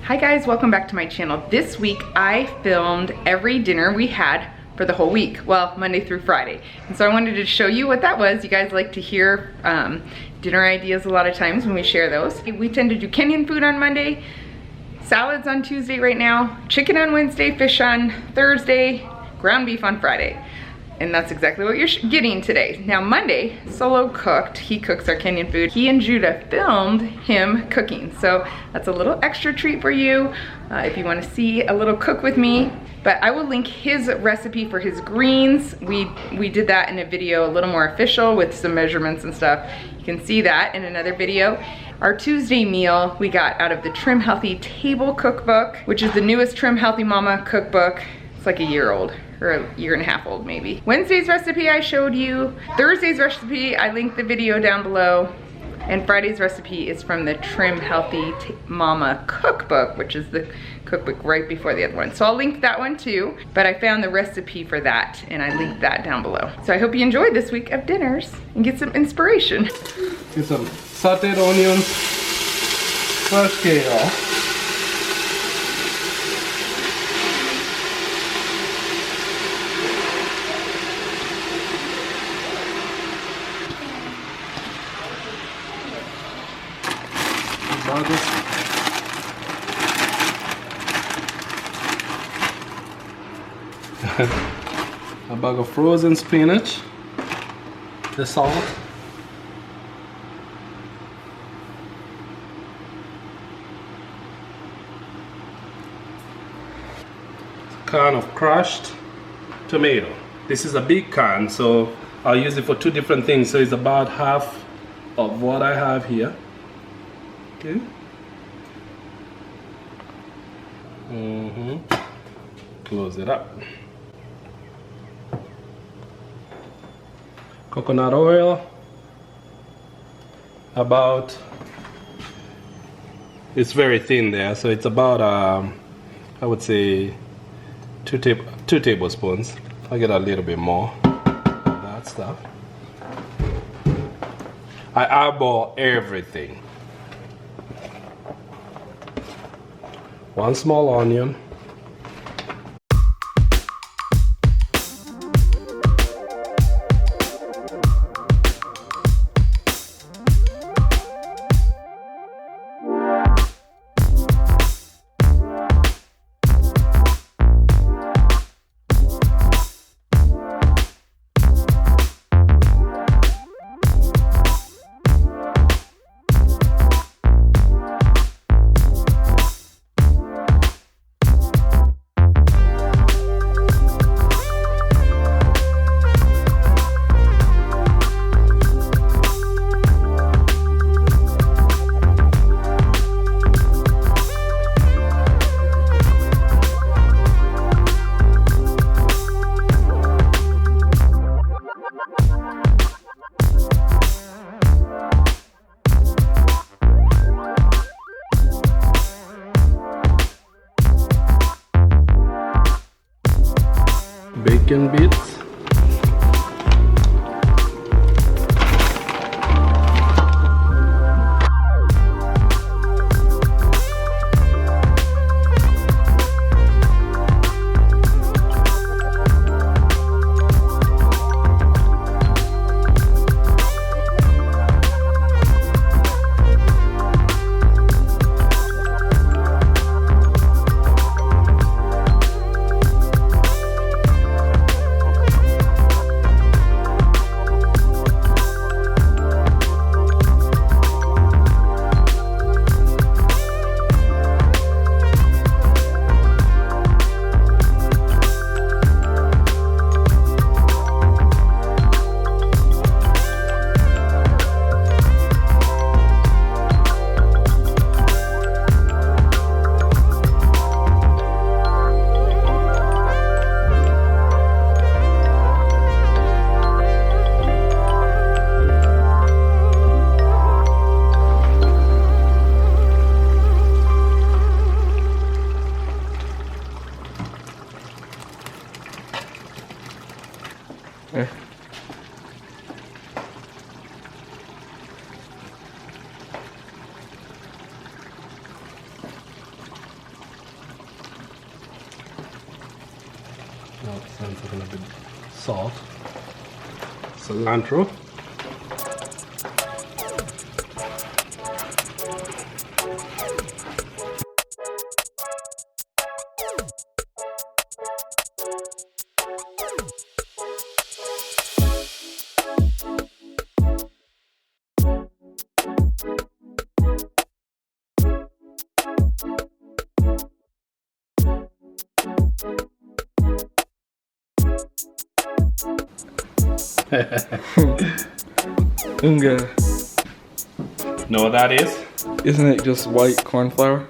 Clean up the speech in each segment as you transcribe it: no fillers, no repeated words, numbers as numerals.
Hi guys, welcome back to my channel. This week I filmed every dinner we had for the whole week. Well, Monday through Friday. And so I wanted to show you what that was. You guys like to hear dinner ideas a lot of times when we share those. We tend to do Kenyan food on Monday, salads on Tuesday right now, chicken on Wednesday, fish on Thursday, ground beef on Friday. And that's exactly what you're getting today. Now Monday, Solo cooked. He cooks our Kenyan food. He and Judah filmed him cooking. So that's a little extra treat for you if you want to see a little cook with me. But I will link his recipe for his greens. We did that in a video a little more official with some measurements and stuff. You can see that in another video. Our Tuesday meal we got out of the Trim Healthy Table Cookbook, which is the newest Trim Healthy Mama cookbook. It's like a year old, or a year and a half old maybe. Wednesday's recipe I showed you. Thursday's recipe, I linked the video down below. And Friday's recipe is from the Trim Healthy Mama cookbook, which is the cookbook right before the other one. So I'll link that one too, but I found the recipe for that and I linked that down below. So I hope you enjoyed this week of dinners and get some inspiration. Get some sauteed onions, fresh kale. A bag of frozen spinach, the salt, a can of crushed tomato. This is a big can, so I'll use it for two different things, so it's about half of what I have here. Okay. Close it up. Coconut oil, about, it's very thin there, so it's about I would say two tablespoons. I'll get a little bit more of that stuff. I eyeball everything. One small onion. Bacon bits. It's a little bit salt, cilantro. Unga. Know what that is? Isn't it just white corn flour?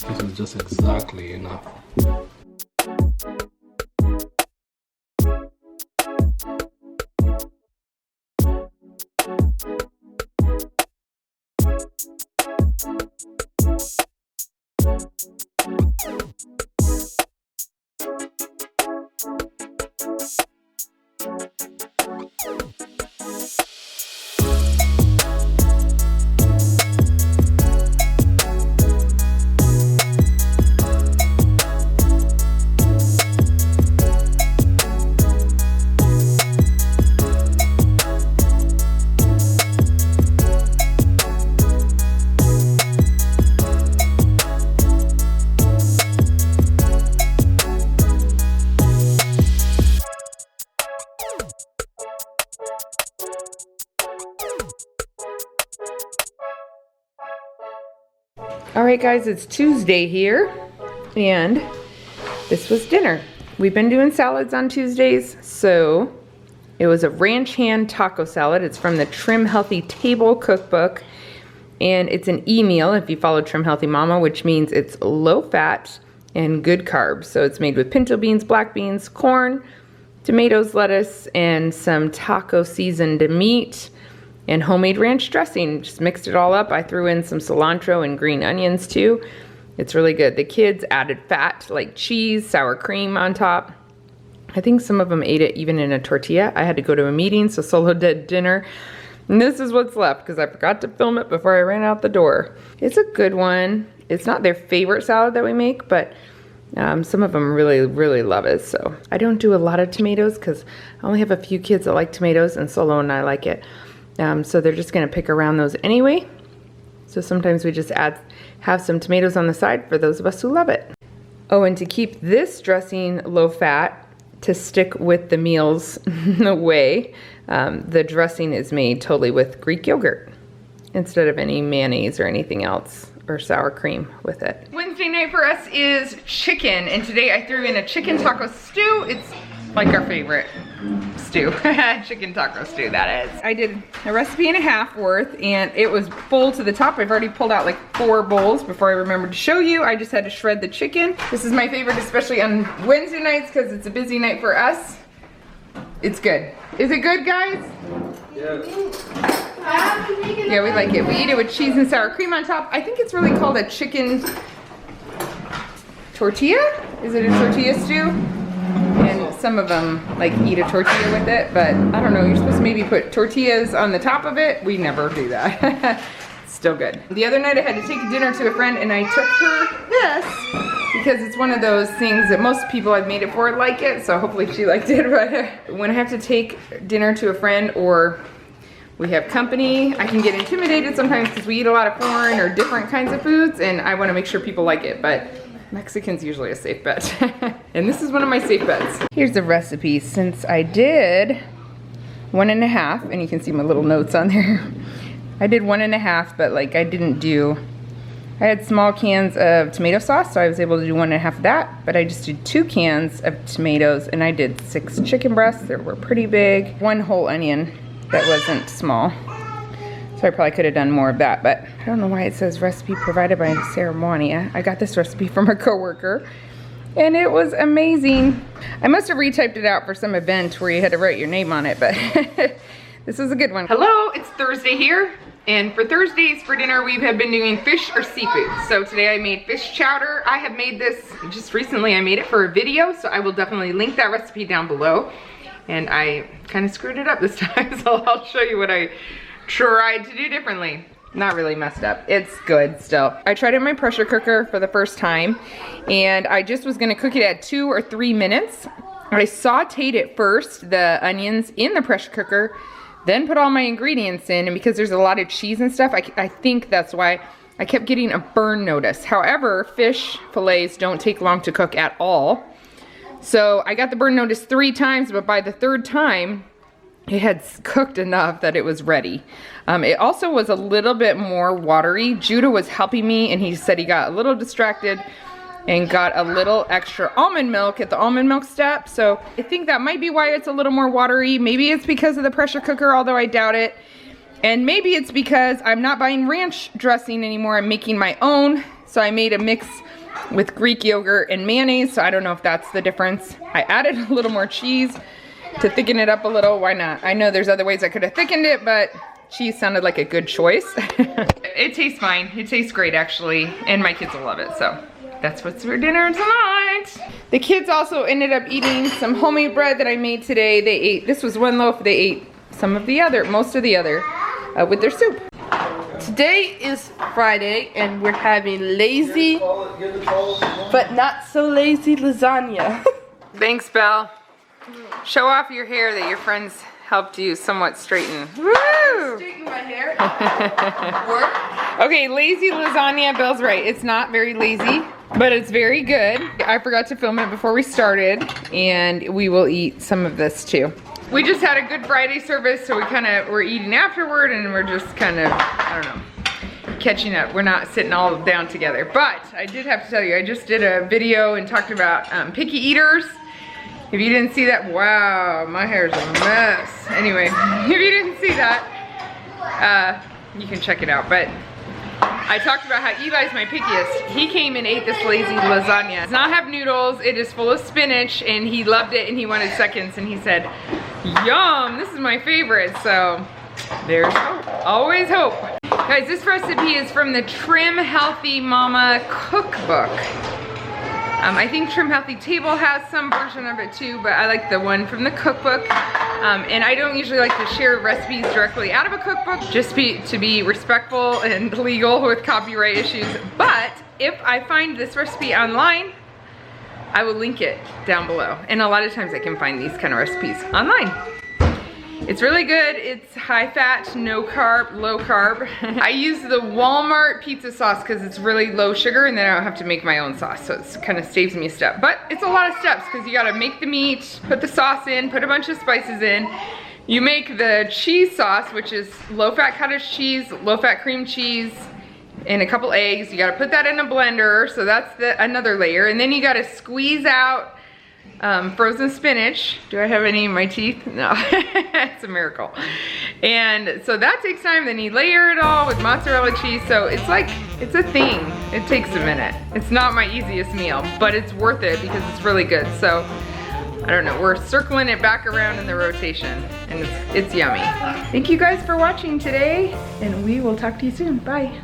This is just exactly enough. All right, guys, it's Tuesday here, and this was dinner. We've been doing salads on Tuesdays, so it was a ranch hand taco salad. It's from the Trim Healthy Table Cookbook, and it's an e-meal if you follow Trim Healthy Mama, which means it's low fat and good carbs. So it's made with pinto beans, black beans, corn, tomatoes, lettuce, and some taco seasoned meat and homemade ranch dressing. Just mixed it all up. I threw in some cilantro and green onions too. It's really good. The kids added fat like cheese, sour cream on top. I think some of them ate it even in a tortilla. I had to go to a meeting, so Solo did dinner. And this is what's left because I forgot to film it before I ran out the door. It's a good one. It's not their favorite salad that we make, but some of them really, really love it. So I don't do a lot of tomatoes because I only have a few kids that like tomatoes, and Solo and I like it. So they're just gonna pick around those anyway. So sometimes we just have some tomatoes on the side for those of us who love it. Oh, and to keep this dressing low fat, to stick with the meals away, the dressing is made totally with Greek yogurt instead of any mayonnaise or anything else, or sour cream with it. Wednesday night for us is chicken, and today I threw in a chicken taco stew. It's like our favorite stew. Chicken taco stew, that is. I did a recipe and a half worth, and it was full to the top. I've already pulled out like 4 bowls before I remembered to show you. I just had to shred the chicken. This is my favorite, especially on Wednesday nights because it's a busy night for us. It's good. Is it good, guys? Yes. Yeah, we like it. We eat it with cheese and sour cream on top. I think it's really called a chicken tortilla. Is it a tortilla stew? And some of them like eat a tortilla with it, but I don't know, you're supposed to maybe put tortillas on the top of it. We never do that. It's still good. The other night I had to take dinner to a friend, and I took her this because it's one of those things that most people I've made it for like it, so hopefully she liked it. But when I have to take dinner to a friend or we have company, I can get intimidated sometimes because we eat a lot of foreign or different kinds of foods, and I want to make sure people like it, but Mexican's usually a safe bet. And this is one of my safe bets. Here's the recipe. Since I did 1.5, and you can see my little notes on there. I did 1.5, but like I didn't do I had small cans of tomato sauce, so I was able to do 1.5 of that, but I just did 2 cans of tomatoes, and I did 6 chicken breasts that were pretty big, 1 whole onion that wasn't small. So I probably could have done more of that, but I don't know why it says recipe provided by Ceremonia. I got this recipe from a coworker, and it was amazing. I must have retyped it out for some event where you had to write your name on it, but this is a good one. Hello, it's Thursday here. And for Thursdays for dinner, we have been doing fish or seafood. So today I made fish chowder. I have made this just recently. I made it for a video, so I will definitely link that recipe down below. And I kind of screwed it up this time, so I'll show you what I tried to do differently. Not really messed up. It's good still. I tried it in my pressure cooker for the first time, and I just was gonna cook it at 2 or 3 minutes. I sauteed it first, the onions, in the pressure cooker, then put all my ingredients in, and because there's a lot of cheese and stuff, I think that's why I kept getting a burn notice. However, fish fillets don't take long to cook at all. So I got the burn notice 3 times, but by the 3rd time, it had cooked enough that it was ready. It also was a little bit more watery. Judah was helping me, and he said he got a little distracted and got a little extra almond milk at the almond milk step. So I think that might be why it's a little more watery. Maybe it's because of the pressure cooker, although I doubt it. And maybe it's because I'm not buying ranch dressing anymore. I'm making my own. So I made a mix with Greek yogurt and mayonnaise. So I don't know if that's the difference. I added a little more cheese to thicken it up a little. Why not? I know there's other ways I could have thickened it, but cheese sounded like a good choice. It tastes fine. It tastes great, actually. And my kids will love it, so. That's what's for dinner tonight. The kids also ended up eating some homemade bread that I made today. They ate, this was 1 loaf, they ate most of the other with their soup. Today is Friday and we're having lazy, but not so lazy lasagna. Thanks, Belle. Show off your hair that your friends helped you somewhat straighten. Woo! Straighten my hair. Work. Okay, lazy lasagna, Belle's right. It's not very lazy, but it's very good. I forgot to film it before we started, and we will eat some of this too. We just had a Good Friday service, so we're eating afterward, and we're just kind of, I don't know, catching up. We're not sitting all down together. But I did have to tell you, I just did a video and talked about picky eaters. If you didn't see that, wow, my hair's a mess. Anyway, if you didn't see that, you can check it out. But I talked about how Eli's my pickiest. He came and ate this lazy lasagna. It does not have noodles, it is full of spinach, and he loved it and he wanted seconds, and he said, yum, this is my favorite. So there's hope, always hope. Guys, this recipe is from the Trim Healthy Mama cookbook. I think Trim Healthy Table has some version of it too, but I like the one from the cookbook. And I don't usually like to share recipes directly out of a cookbook, just to be respectful and legal with copyright issues. But if I find this recipe online, I will link it down below. And a lot of times I can find these kind of recipes online. It's really good. It's high fat, no carb, low carb. I use the Walmart pizza sauce because it's really low sugar, and then I don't have to make my own sauce, so it kind of saves me a step. But it's a lot of steps because you gotta make the meat, put the sauce in, put a bunch of spices in. You make the cheese sauce, which is low fat cottage cheese, low fat cream cheese, and a couple eggs. You gotta put that in a blender, so that's another layer. And then you gotta squeeze out frozen spinach. Do I have any in my teeth? No, it's a miracle. And so that takes time. Then you layer it all with mozzarella cheese. So it's like, it's a thing. It takes a minute. It's not my easiest meal, but it's worth it because it's really good. So I don't know, we're circling it back around in the rotation, and it's yummy. Thank you guys for watching today, and we will talk to you soon. Bye.